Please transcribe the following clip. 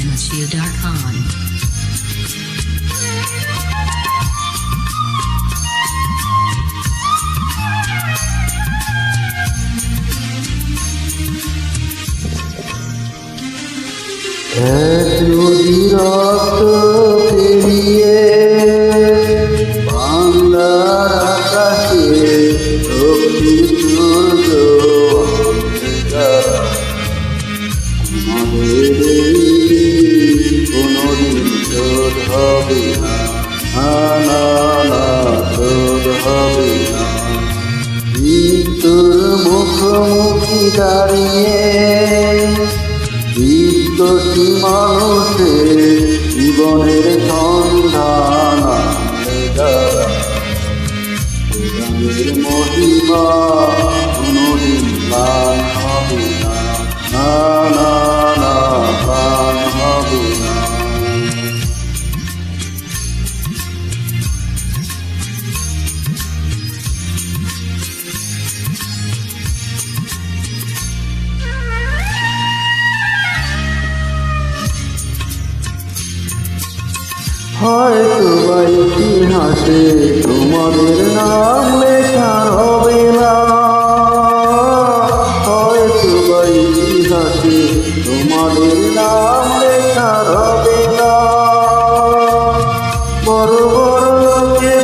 www.djmushu.com. নদী রক্ত পেরিয়ে বাংলার আকাশে রক্তিম সূর্য কোনদিন শোধ হবে না, না না শোধ হবে না। মৃত্যুর মুখোমুখি দাঁড়িয়ে বিশ্বসী মানুষের জীবনের সন্ধান গানের মহিমা কোনদিন প্রাণ হবে না, না না না প্রাণ হবে না। হয়তো বা ইতিহাসে তোমাদের নাম লেখা হবে না, হয়তো বা ইতিহাসে তোমাদের নাম লেখা হবে না। বড় বড় লোকে